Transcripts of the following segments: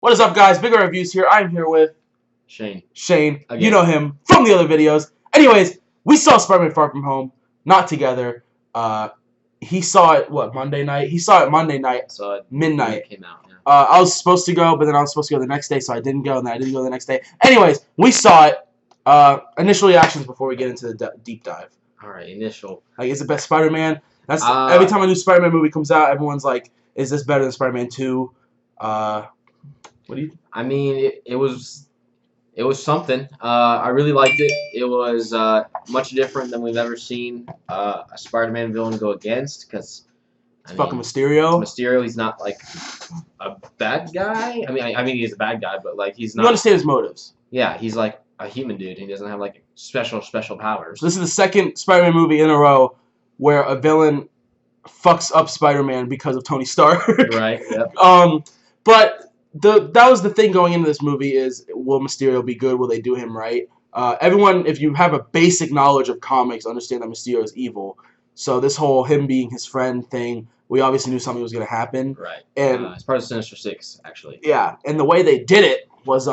What is up, guys? Bigredreviews here. I'm here with Shane. Again. You know him from the other videos. Anyways, we saw Spider-Man Far From Home, not together. He saw it, Monday night? He saw it Monday night, saw it midnight. It came out, yeah. I was supposed to go, but then I was supposed to go the next day, so I didn't go, and then I didn't go the next day. Anyways, we saw it. Initial reactions before we get into the deep dive. All right, initial. Like, is it best Spider-Man? That's every time a new Spider-Man movie comes out, everyone's like, is this better than Spider-Man 2? What do you? I mean, it was something. I really liked it. It was much different than we've ever seen a Spider-Man villain go against. Because it's fucking Mysterio. Mysterio, he's not like a bad guy. I mean, he's a bad guy, but like he's not. You understand his motives. Yeah, he's like a human dude. He doesn't have like special powers. So this is the second Spider-Man movie in a row where a villain fucks up Spider-Man because of Tony Stark. Right. Yep. But that was the thing going into this movie is, will Mysterio be good? Will they do him right? Everyone, if you have a basic knowledge of comics, understand that Mysterio is evil. So this whole him being his friend thing, we obviously knew something was going to happen. Right. And it's part of Sinister Six, actually. Yeah, and the way they did it was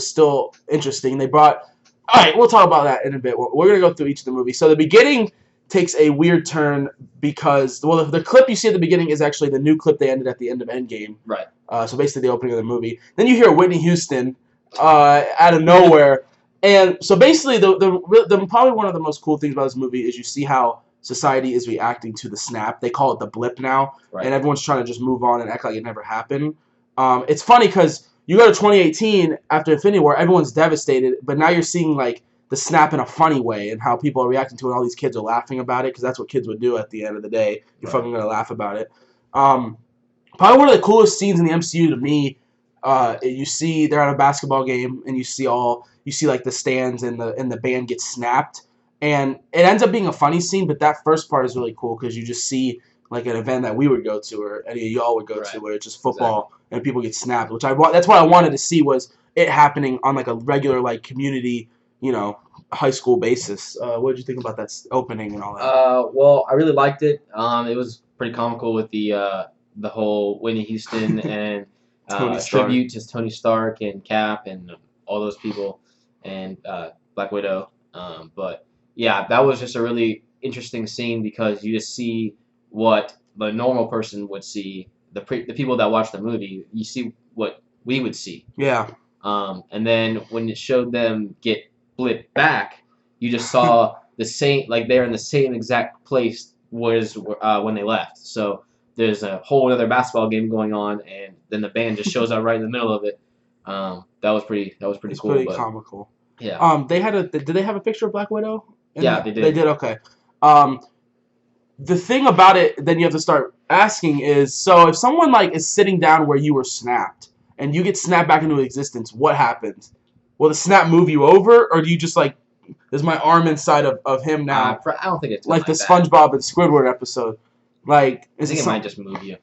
still interesting. They brought... All right, we'll talk about that in a bit. We're going to go through each of the movies. So the beginning takes a weird turn because, well, the clip you see at the beginning is actually the new clip they ended at the end of eNdGaMe. Right. So basically the opening of the movie. Then you hear Whitney Houston out of nowhere. And so basically the probably one of the most cool things about this movie is you see how society is reacting to the snap. They call it the blip now. Right. And everyone's trying to just move on and act like it never happened. It's funny because you go to 2018 after Infinity War, everyone's devastated, but now you're seeing like the snap in a funny way and how people are reacting to it, and all these kids are laughing about it because that's what kids would do at the end of the day. You're fucking going to laugh about it. Probably one of the coolest scenes in the MCU to me, you see they're at a basketball game and you see like the stands and the band gets snapped, and it ends up being a funny scene, but that first part is really cool because you just see like an event that we would go to or any of y'all would go to where it's just football and people get snapped, which that's what I wanted to see, was it happening on like a regular like community, high school basis. What did you think about that opening and all that? Well, I really liked it. It was pretty comical with the whole Whitney Houston and tribute to Tony Stark and Cap and all those people and Black Widow. But yeah, that was just a really interesting scene because you just see what the normal person would see. The people that watch the movie, you see what we would see. Yeah. And then when it showed them get blipped back, you just saw the same, like they're in the same exact place was when they left. So there's a whole other basketball game going on, and then the band just shows up right in the middle of it. That was pretty cool. Pretty comical. Yeah. Did they have a picture of Black Widow? Yeah, they did. They did. Okay. The thing about it, then you have to start asking is, so if someone like is sitting down where you were snapped and you get snapped back into existence, what happens? Will the snap move you over, or do you just like, is my arm inside of him now? I don't think it's like the SpongeBob and Squidward episode. Like, I think it might just move you.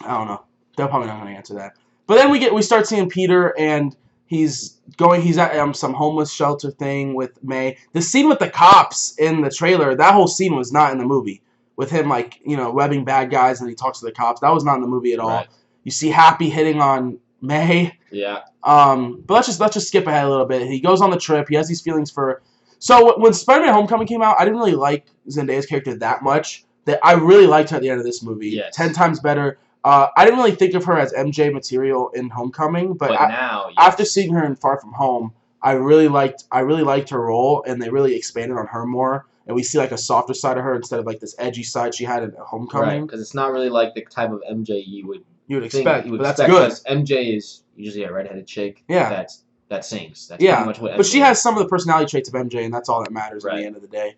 I don't know. They're probably not going to answer that. But then we start seeing Peter, and he's at some homeless shelter thing with May. The scene with the cops in the trailer, that whole scene was not in the movie. With him like, webbing bad guys and he talks to the cops. That was not in the movie at all. Right. You see Happy hitting on May. Yeah. But let's just skip ahead a little bit. He goes on the trip. He has these feelings for. So when Spider-Man: Homecoming came out, I didn't really like Zendaya's character that much. That I really liked her at the end of this movie. Yes. 10 times better. I didn't really think of her as MJ material in Homecoming, but now, yes. After seeing her in Far From Home, I really liked her role, and they really expanded on her more. And we see like a softer side of her instead of like this edgy side she had in Homecoming. Right, because it's not really like the type of MJ you would expect. But that's good. MJ is usually a redheaded chick. Yeah. That sings. That's pretty much what MJ but she has some of the personality traits of MJ, and that's all that matters at the end of the day.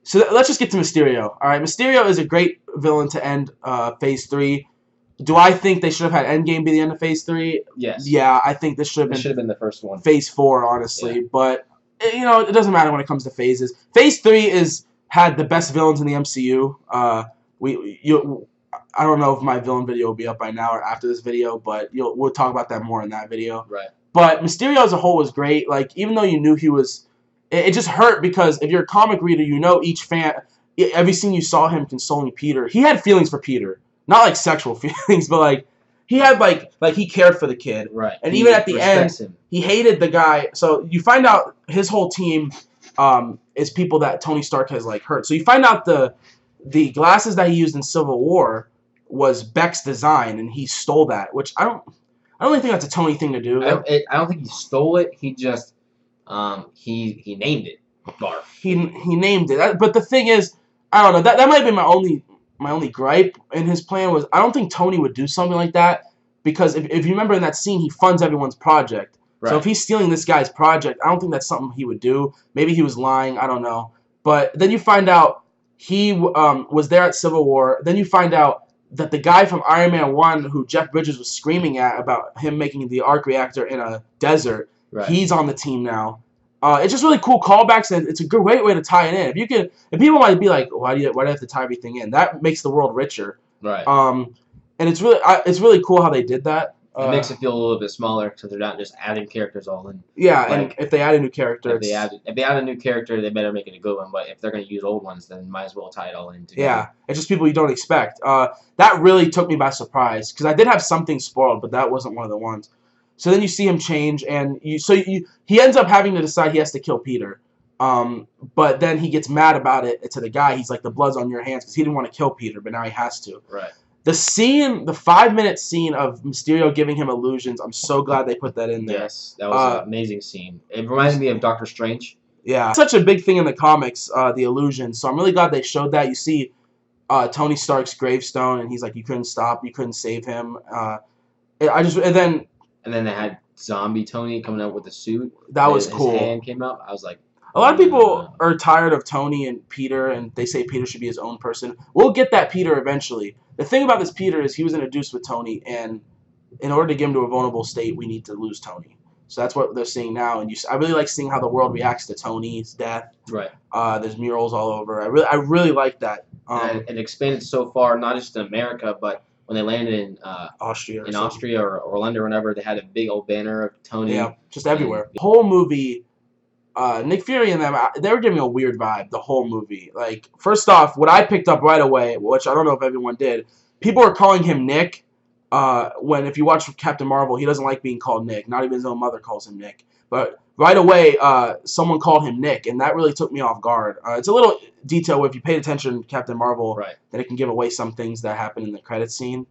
So let's just get to Mysterio. All right, Mysterio is a great villain to end Phase 3. Do I think they should have had eNdGaMe be the end of Phase 3? Yes. Yeah, I think this should have been the first one. Phase 4, honestly. Yeah. But, it doesn't matter when it comes to phases. Phase 3 had the best villains in the MCU. I don't know if my villain video will be up by now or after this video, but we'll talk about that more in that video. Right. But Mysterio as a whole was great. Like, even though you knew he was... It just hurt because if you're a comic reader, each fan... Every scene you saw him consoling Peter, he had feelings for Peter. Not like sexual feelings, but like... he had like he cared for the kid. Right. And he even at the end, him. he hated the guy. So you find out his whole team is people that Tony Stark has like hurt. So you find out the glasses that he used in Civil War was Beck's design, and he stole that, which I don't really think that's a Tony thing to do. I don't think he stole it. He just he named it Barf. He named it. But the thing is, I don't know. That might be my only gripe in his plan was I don't think Tony would do something like that because if you remember in that scene, he funds everyone's project. Right. So if he's stealing this guy's project, I don't think that's something he would do. Maybe he was lying. I don't know. But then you find out he was there at Civil War. Then you find out that the guy from Iron Man 1 who Jeff Bridges was screaming at about him making the arc reactor in a desert, right. He's on the team now. It's just really cool callbacks, and it's a great way to tie it in. If people might be like, why do you have to tie everything in? That makes the world richer. Right. And it's really cool how they did that. It makes it feel a little bit smaller because they're not just adding characters all in. Yeah, like, and if they add a new character, if they add a new character, they better make it a good one. But if they're going to use old ones, then might as well tie it all in together. Yeah, it's just people you don't expect. That really took me by surprise because I did have something spoiled, but that wasn't one of the ones. So then you see him change, and he ends up having to decide he has to kill Peter. But then he gets mad about it to the guy. He's like, the blood's on your hands because he didn't want to kill Peter, but now he has to. Right. The 5-minute scene of Mysterio giving him illusions, I'm so glad they put that in there. Yes, that was an amazing scene. It reminded me of Doctor Strange. Yeah, it's such a big thing in the comics, the illusions. So I'm really glad they showed that. You see Tony Stark's gravestone, and he's like, you couldn't stop, you couldn't save him. And then they had Zombie Tony coming out with the suit. That was cool. His hand came up. I was like, a lot of people are tired of Tony and Peter, and they say Peter should be his own person. We'll get that Peter eventually. The thing about this Peter is he was introduced with Tony, and in order to get him to a vulnerable state, we need to lose Tony. So that's what they're seeing now, and I really like seeing how the world reacts to Tony's death. Right. There's murals all over. I really like that. And it expanded so far, not just in America, but when they landed in Austria or Orlando or whatever, they had a big old banner of Tony. Yeah, just everywhere. The whole movie, Nick Fury and them, they were giving a weird vibe the whole movie. Like, first off, what I picked up right away, which I don't know if everyone did, people are calling him Nick. When if you watch Captain Marvel, he doesn't like being called Nick. Not even his own mother calls him Nick. But right away, someone called him Nick, and that really took me off guard. It's a little detail if you paid attention to Captain Marvel, right, that it can give away some things that happen in the credits scene.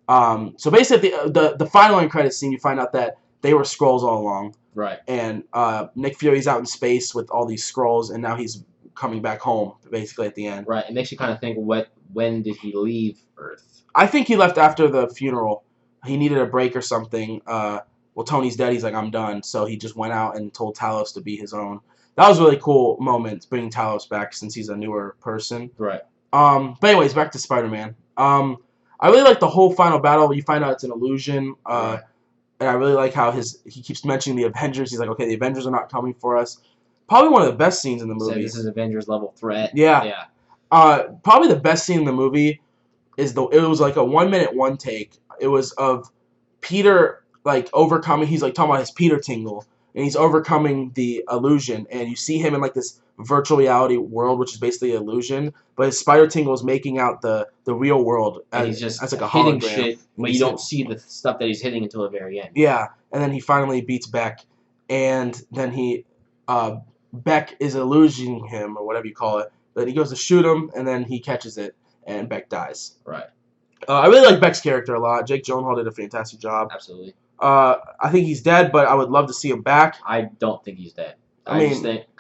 So basically, the final end credits scene, you find out that they were Skrulls all along. Right. And Nick Fury's out in space with all these Skrulls, and now he's coming back home, basically, at the end. Right. It makes you kind of think, when did he leave Earth? I think he left after the funeral. He needed a break or something. Well, Tony's dead. He's like, I'm done. So he just went out and told Talos to be his own. That was a really cool moment, bringing Talos back since he's a newer person. Right. But anyways, back to Spider-Man. I really like the whole final battle. You find out it's an illusion. Right. And I really like how he keeps mentioning the Avengers. He's like, okay, the Avengers are not coming for us. Probably one of the best scenes in the movie. So this is Avengers level threat. Yeah. Yeah. Probably the best scene in the movie is it was like a 1-minute one take. It was of Peter like overcoming. He's like talking about his Peter tingle, and he's overcoming the illusion. And you see him in like this virtual reality world, which is basically an illusion. But his spider tingle is making out the real world and he's just as like a hitting hologram. Shit, but you don't see the stuff that he's hitting until the very end. Yeah, and then he finally beats Beck, and then Beck is illusioning him or whatever you call it. But he goes to shoot him, and then he catches it, and Beck dies. Right. I really like Beck's character a lot. Jake Gyllenhaal did a fantastic job. Absolutely. I think he's dead, but I would love to see him back. I don't think he's dead.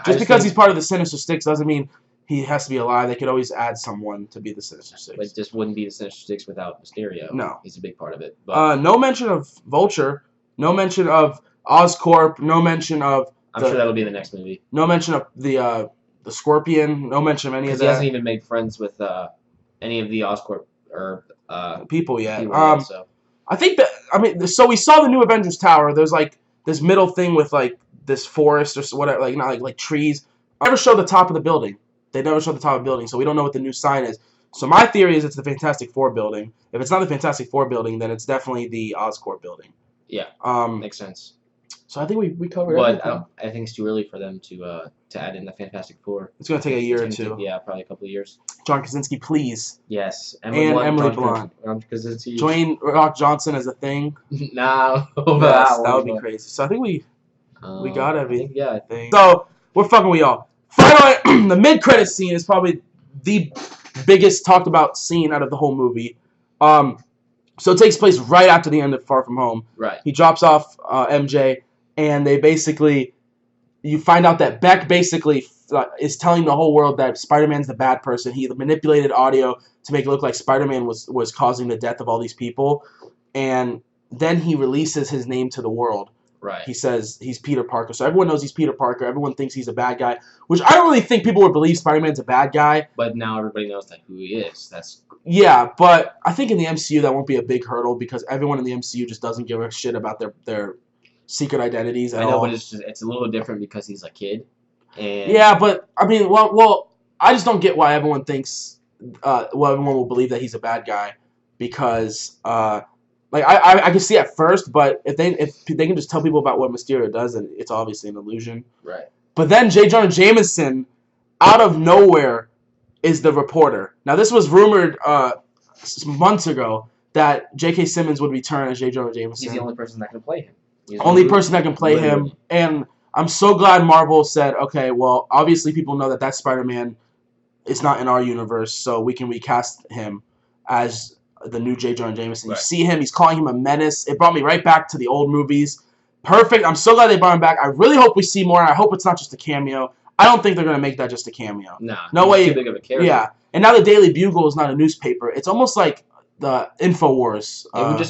Just because he's part of the Sinister Six doesn't mean he has to be alive. They could always add someone to be the Sinister Six. But it just wouldn't be the Sinister Six without Mysterio. No. He's a big part of it. But no mention of Vulture. No mention of Oscorp. No mention of... I'm sure that'll be in the next movie. No mention of the Scorpion. No mention of any of that. Because he hasn't even made friends with any of the Oscorp or people yet. So. I think that, so we saw the new Avengers Tower. There's like this middle thing with like this forest or whatever, like not like trees. They never show the top of the building. They never show the top of the building, so we don't know what the new sign is. So my theory is it's the Fantastic Four building. If it's not the Fantastic Four building, then it's definitely the Oscorp building. Yeah, makes sense. So I think we covered But everything. I think it's too early for them to add in the Fantastic Four. It's gonna take a year or It's gonna two. take, yeah, probably a couple of years. John Krasinski, please. Yes, And Emily Blunt. Krasinski. Dwayne Rock Johnson as a thing. Nah, Yes, that would be crazy. So I think we got everything. I think. So we're fucking with y'all. Finally, the mid-credit scene is probably the biggest talked about scene out of the whole movie. So it takes place right after the end of Far From Home. Right. He drops off MJ, and you find out that Beck basically is telling the whole world that Spider-Man's the bad person. He manipulated audio to make it look like Spider-Man was causing the death of all these people, and then he releases his name to the world. Right. He says he's Peter Parker. So everyone knows he's Peter Parker. Everyone thinks he's a bad guy, which I don't really think people would believe Spider-Man's a bad guy. But now everybody knows who he is. Yeah, but I think in the MCU that won't be a big hurdle because everyone in the MCU just doesn't give a shit about their secret identities at all. But it's a little different because he's a kid. And yeah, but I mean, well, I just don't get why everyone thinks, everyone will believe that he's a bad guy because, like I can see at first, but if they can just tell people about what Mysterio does, then it's obviously an illusion. Right. But then J. Jonah Jameson, out of nowhere, is the reporter. Now this was rumored months ago that J.K. Simmons would return as J. Jonah Jameson. He's the only person that can play him. Only person that can play him, and I'm so glad Marvel said, okay, well, obviously people know that Spider-Man is not in our universe, so we can recast him as the new J. Jonah Jameson. Right. You see him, he's calling him a menace. It brought me right back to the old movies. Perfect. I'm so glad they brought him back. I really hope we see more, and I hope it's not just a cameo. I don't think they're going to make that just a cameo. No way. Too big of a character. Yeah, and now the Daily Bugle is not a newspaper. It's almost like the InfoWars.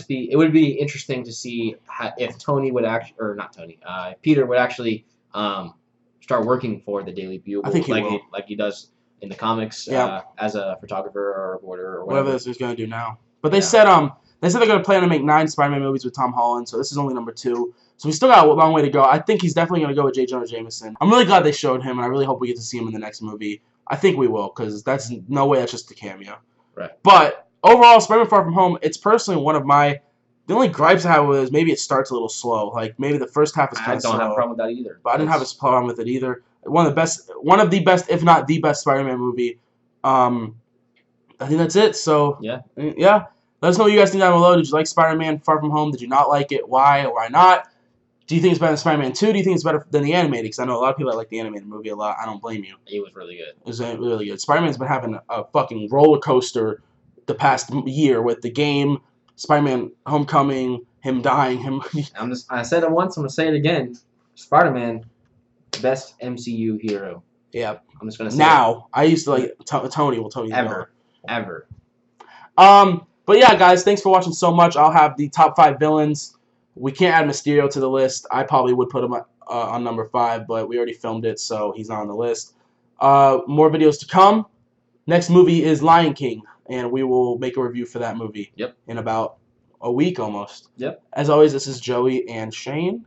It would be interesting to see if Tony would actually, or not Tony, Peter would actually start working for the Daily Bugle. I think he will. Like he does in the comics as a photographer or a reporter or whatever he's going to do now. But they said they're going to plan to make 9 Spider-Man movies with Tom Holland, so this is only number 2. So we still got a long way to go. I think he's definitely going to go with J. Jonah Jameson. I'm really glad they showed him, and I really hope we get to see him in the next movie. I think we will, because that's no way that's just a cameo. Right. But overall, Spider-Man Far From Home, it's personally one of my... The only gripes I have with it is maybe it starts a little slow. Like, maybe the first half is kind of slow. I don't have a problem with that either. But I didn't have a problem with it either. One of the best, if not the best Spider-Man movie. I think that's it. So, yeah. Let us know what you guys think down below. Did you like Spider-Man Far From Home? Did you not like it? Why or why not? Do you think it's better than Spider-Man 2? Do you think it's better than the animated? Because I know a lot of people that like the animated movie a lot. I don't blame you. It was really good. It was really good. Spider-Man's been having a fucking roller coaster the past year with the game, Spider-Man Homecoming, him dying, I said it once, I'm going to say it again. Spider-Man, best MCU hero. Yeah. I'm just going to say now. I used to like Tony. Well, Tony's Ever. But yeah, guys, thanks for watching so much. I'll have the top 5 villains. We can't add Mysterio to the list. I probably would put him on number 5, but we already filmed it, so he's not on the list. More videos to come. Next movie is Lion King, and we will make a review for that movie in about a week almost. Yep. As always, this is Joey and Shane.